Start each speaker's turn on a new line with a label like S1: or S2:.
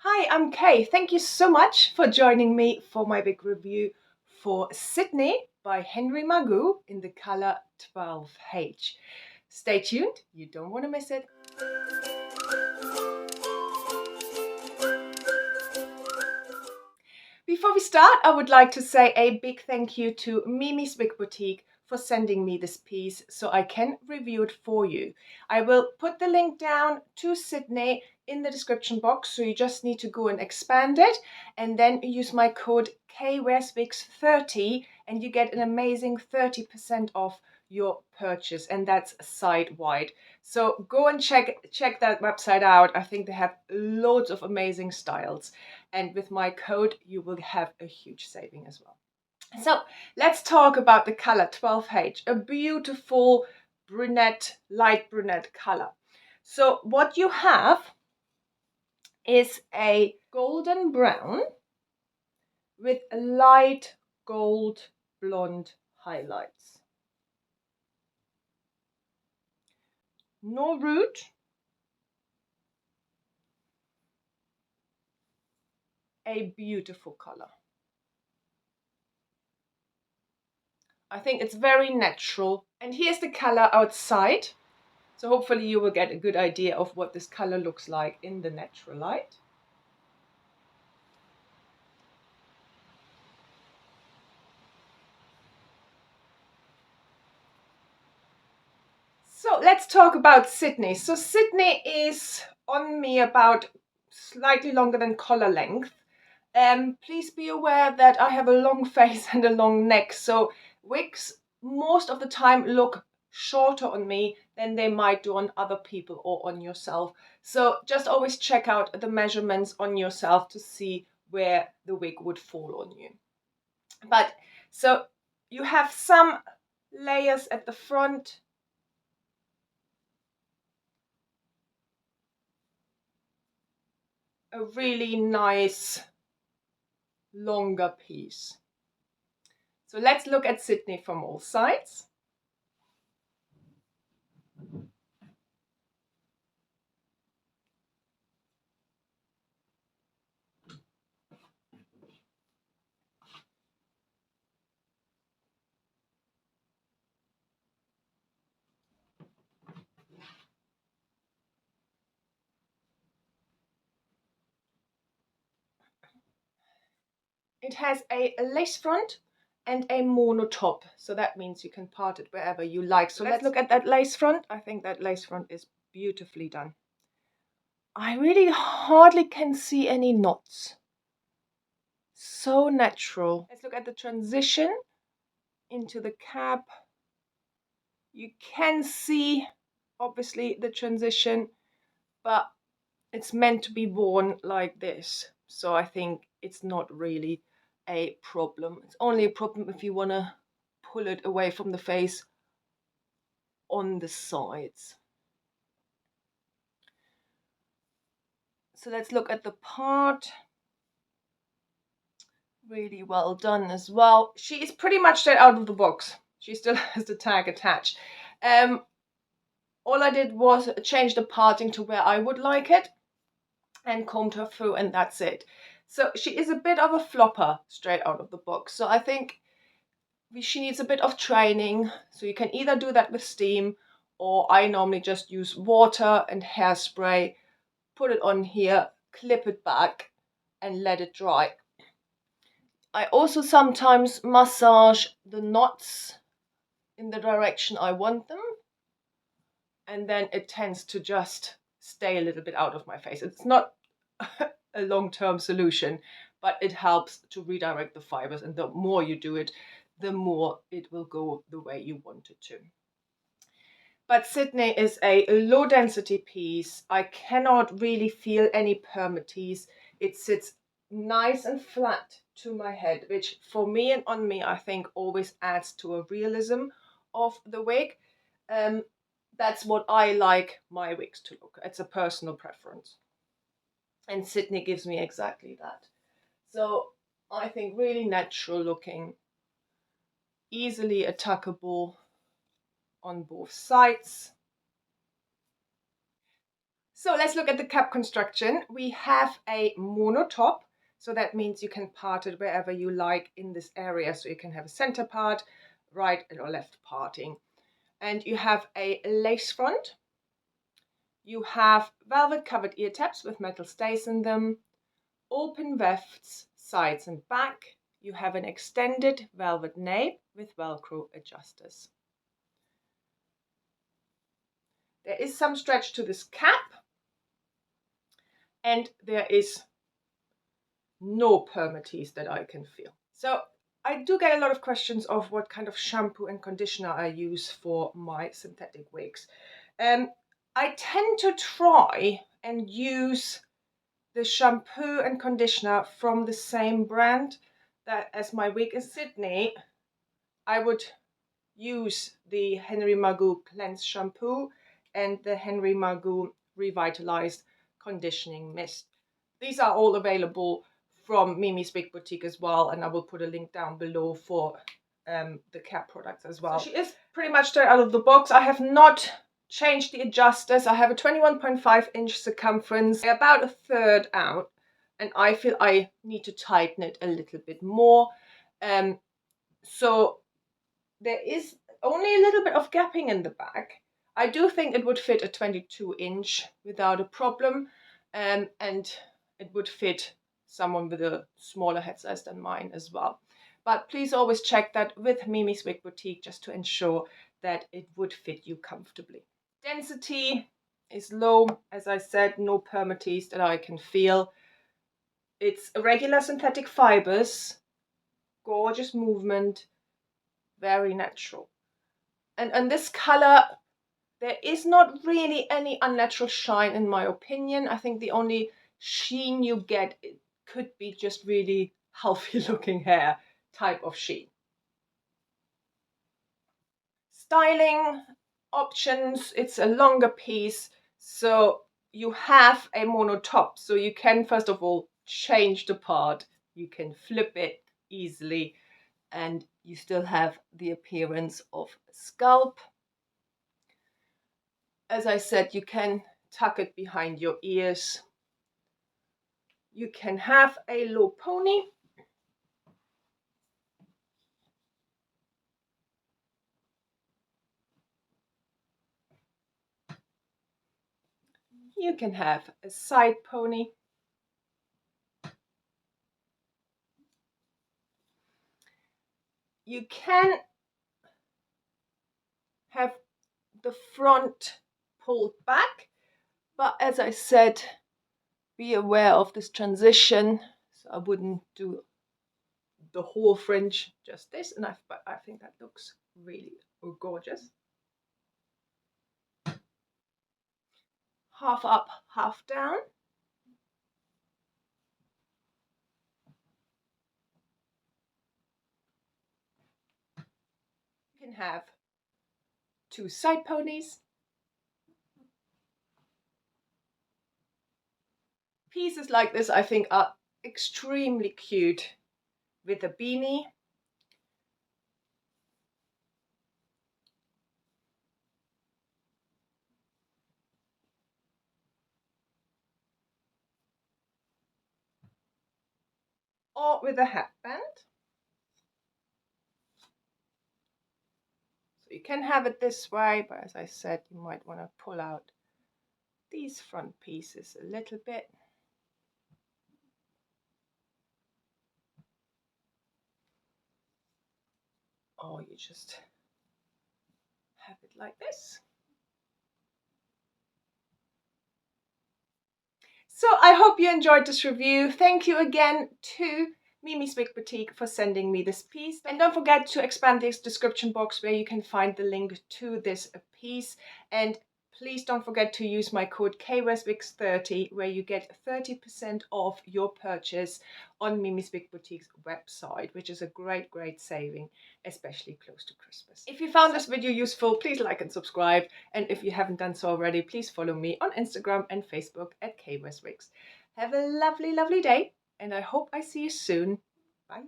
S1: Hi, I'm Kay. Thank you so much for joining me for my big review for Sydney by Henry Margu in the color 12H. Stay tuned, you don't want to miss it. Before we start, I would like to say a big thank you to Mimi's Wig Boutique for sending me this piece so I can review it for you. I will put the link down to Sydney in the description box, so you just need to go and expand it and then use my code KWearsWigs30 and you get an amazing 30% off your purchase, and that's site wide. So go and check that website out. I think they have loads of amazing styles, and with my code you will have a huge saving as well. So let's talk about the color 12H, a beautiful brunette, light brunette color. So what you have is a golden brown with light gold blonde highlights. No root, a beautiful color. I think it's very natural. And here's the color outside. So hopefully you will get a good idea of what this color looks like in the natural light. So let's talk about Sydney. So Sydney is on me about slightly longer than collar length. Please be aware that I have a long face and a long neck, so wigs most of the time look shorter on me than they might do on other people or on yourself. So just always check out the measurements on yourself to see where the wig would fall on you. But so you have some layers at the front. A really nice longer piece. So let's look at Sydney from all sides. It has a lace front and a mono top, so that means you can part it wherever you like. So let's look at that lace front. I think that lace front is beautifully done. I really hardly can see any knots. So natural. Let's look at the transition into the cap. You can see obviously the transition, but it's meant to be worn like this. So I think it's not really a problem. It's only a problem if you want to pull it away from the face on the sides. So let's look at the part. Really well done as well. She is pretty much straight out of the box. She still has the tag attached. All I did was change the parting to where I would like it and combed her through, and that's it. So she is a bit of a flopper straight out of the box. So I think she needs a bit of training. So you can either do that with steam, or I normally just use water and hairspray, put it on here, clip it back and let it dry. I also sometimes massage the knots in the direction I want them, and then it tends to just stay a little bit out of my face. It's not a long-term solution, but it helps to redirect the fibers, and the more you do it, the more it will go the way you want it to. But Sydney is a low density piece. I cannot really feel any permatease. It sits nice and flat to my head, which for me and on me, I think always adds to a realism of the wig. That's what I like my wigs to look. It's a personal preference. And Sydney gives me exactly that. So I think really natural looking, easily attackable on both sides. So let's look at the cap construction. We have a mono top. So that means you can part it wherever you like in this area. So you can have a center part, right or left parting. And you have a lace front. You have velvet covered ear tabs with metal stays in them, open wefts, sides and back. You have an extended velvet nape with Velcro adjusters. There is some stretch to this cap, and there is no permatease that I can feel. So I do get a lot of questions of what kind of shampoo and conditioner I use for my synthetic wigs. I tend to try and use the shampoo and conditioner from the same brand that as my wig in Sydney. I would use the Henry Margu Cleanse Shampoo and the Henry Margu Revitalized Conditioning Mist. These are all available from Mimi's Wig Boutique as well, and I will put a link down below for the cap products as well. So she is pretty much straight out of the box. I have not changed the adjusters. I have a 21.5-inch circumference, about a third out, and I feel I need to tighten it a little bit more. So there is only a little bit of gapping in the back. I do think it would fit a 22-inch without a problem, and it would fit someone with a smaller head size than mine as well. But please always check that with Mimi's Wig Boutique just to ensure that it would fit you comfortably. Density is low, as I said, no permatease that I can feel. It's irregular synthetic fibers, gorgeous movement, very natural. And this color, there is not really any unnatural shine in my opinion. I think the only sheen you get, it could be just really healthy looking hair type of sheen. Styling options, it's a longer piece, so you have a mono top, so you can first of all change the part, you can flip it easily, and you still have the appearance of a scalp. As I said, you can tuck it behind your ears. You can have a low pony. You can have a side pony. You can have the front pulled back, but as I said, be aware of this transition. So I wouldn't do the whole fringe, just this, and but I think that looks really gorgeous. Half up, half down. You can have two side ponies. Pieces like this I think are extremely cute with a beanie. Or with a headband. So you can have it this way, but as I said, you might want to pull out these front pieces a little bit. Or you just have it like this. So I hope you enjoyed this review. Thank you again to Mimi's Wig Boutique for sending me this piece. And don't forget to expand this description box where you can find the link to this piece. And please don't forget to use my code KWestWigs30 where you get 30% off your purchase on Mimi's Wig Boutique's website, which is a great saving, especially close to Christmas. If you found this video useful, please like and subscribe. And if you haven't done so already, please follow me on Instagram and Facebook at KWestWigs. Have a lovely day, and I hope I see you soon. Bye.